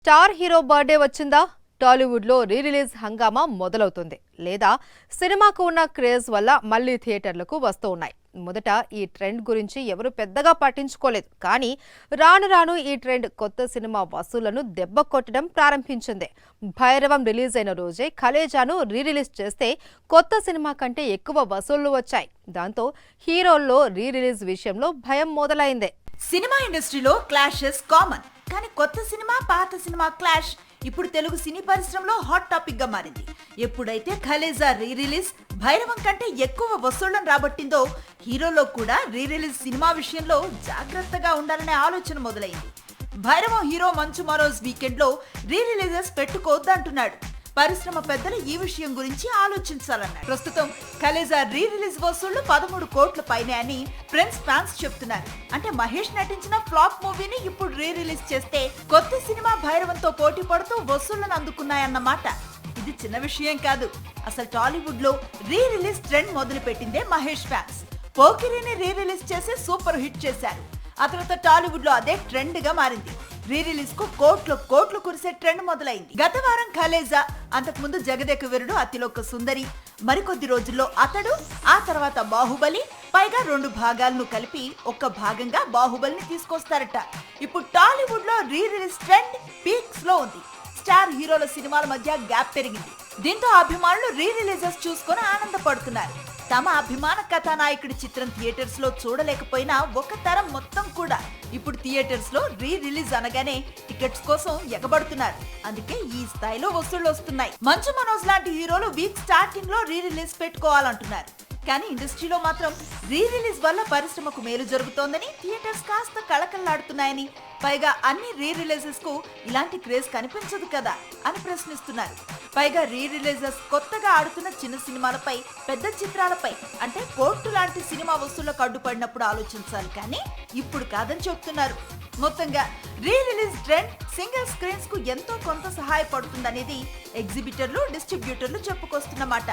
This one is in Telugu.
స్టార్ హీరో బర్త్డే వచ్చిందా? టాలీవుడ్ లో రీ రిలీజ్ హంగామా మొదలవుతుంది. లేదా సినిమాకు ఉన్న క్రేజ్ వల్ల మళ్ళీ థియేటర్లకు వస్తూ ఉన్నాయి. మొదట ఈ ట్రెండ్ గురించి ఎవరు పెద్దగా పట్టించుకోలేదు. కానీ రాను రాను ఈ ట్రెండ్ కొత్త సినిమా వసూళ్లను దెబ్బ కొట్టడం ప్రారంభించింది. భైరవం రిలీజ్ అయిన రోజే కలేజాను రీ రిలీజ్ చేస్తే కొత్త సినిమా కంటే ఎక్కువ వసూళ్లు వచ్చాయి. దాంతో హీరోల్లో రీ రిలీజ్ విషయంలో భయం మొదలైంది. సినిమా ఇండస్ట్రీలో క్లాషెస్ కామన్, కానీ కొత్త సినిమా పాత సినిమా క్లాష్ ఇప్పుడు తెలుగు సినీ పరిశ్రమలో హాట్ టాపిక్ గా మారింది. ఎప్పుడైతే ఖలేజా రీ రిలీజ్ భైరవం కంటే ఎక్కువ వసూళ్లను రాబట్టిందో హీరోలో కూడా రీ రిలీజ్ సినిమా విషయంలో జాగ్రత్తగా ఉండాలనే ఆలోచన మొదలైంది. భైరవం హీరో మంచు మనోజ్ వీకెండ్ లో రీ రిలీజెస్ పెట్టుకోవద్దంటున్నాడు. పరిశ్రమ పెద్దలు ఈ విషయం గురించి ఆలోచించాలన్నారు. ప్రస్తుతం కలేజా రీ రిలీజ్ వసూళ్లు 13 కోట్ల పైనే అని ఫ్రెండ్స్ ఫ్యాన్స్ చెప్తున్నారు. అంటే మహేష్ నటించిన ఫ్లాప్ మూవీని ఇప్పుడు రీ రిలీజ్ చేస్తే కొత్త సినిమా భైరవంతో పోటీ పడుతూ వసూళ్లను అందుకున్నాయన్నమాట. ఇది చిన్న విషయం కాదు. అసలు టాలీవుడ్ లో రీ రిలీజ్ ట్రెండ్ మొదలు పెట్టిందే మహేష్ ఫ్యాన్స్. పోకిరిని రీ రిలీజ్ చేసి సూపర్ హిట్ చేశారు. ఆ తర్వాత టాలీవుడ్ లో అదే ట్రెండ్ గా మారింది. రీ రిలీజ్ కు కోట్లు కురిసే ట్రెండ్ మొదలైంది. గత వారం ఖలేజా, అంతకుముందు జగదేక వీరుడు, అతిలోక సుందరి, మరికొద్ది రోజుల్లో అతడు, ఆ తర్వాత బాహుబలి, పైగా 2 భాగాలను కలిపి ఒక్క భాగంగా బాహుబలిని తీసుకొస్తారట. ఇప్పుడు టాలీవుడ్ లో రీ రిలీజ్ ట్రెండ్ పీక్స్ లో ఉంది. స్టార్ హీరోల సినిమాల మధ్య గ్యాప్ పెరిగింది. దీంతో అభిమానులు రీ రిలీజెస్ చూసుకొని ఆనందపడుతున్నారు. తమ అభిమాన కథానాయకుడి చిత్రం థియేటర్స్ లో చూడలేకపోయినా ఒక తరం మొత్తం కూడా ఇప్పుడు థియేటర్స్ లో రీ రిలీజ్ అనగానే టికెట్స్ కోసం ఎగబడుతున్నారు. అందుకే ఈ స్థాయిలో వసూళ్లు వస్తున్నాయి. మంచు మనోజ్ లాంటి హీరోలు వీక్ స్టార్టింగ్ లో రీ రిలీజ్ పెట్టుకోవాలంటున్నారు. కానీ ఇండస్ట్రీలో మాత్రం రీ రిలీజ్ వల్ల పరిశ్రమకు మేలు జరుగుతోందని, థియేటర్స్ కాస్త కళకళలాడుతున్నాయని, పైగా అన్ని రీ రిలీజెస్ కు ఇలాంటి క్రేజ్ కనిపించదు కదా అని ప్రశ్నిస్తున్నారు. పైగా రీ రిలీజెస్ కొత్తగా ఆడుతున్న చిన్న సినిమాలపై, పెద్ద చిత్రాలపై అంటే కోర్టు లాంటి సినిమా వసూళ్లకు అడ్డుపడినప్పుడు ఆలోచించాలి, కానీ ఇప్పుడు కాదని చెప్తున్నారు. మొత్తంగా re release trend single screens కు ఎంతో కొంత సహాయపడుతుందనేది ఎగ్జిబిటర్లు, డిస్ట్రిబ్యూటర్లు చెప్పుకొస్తున్నమాట.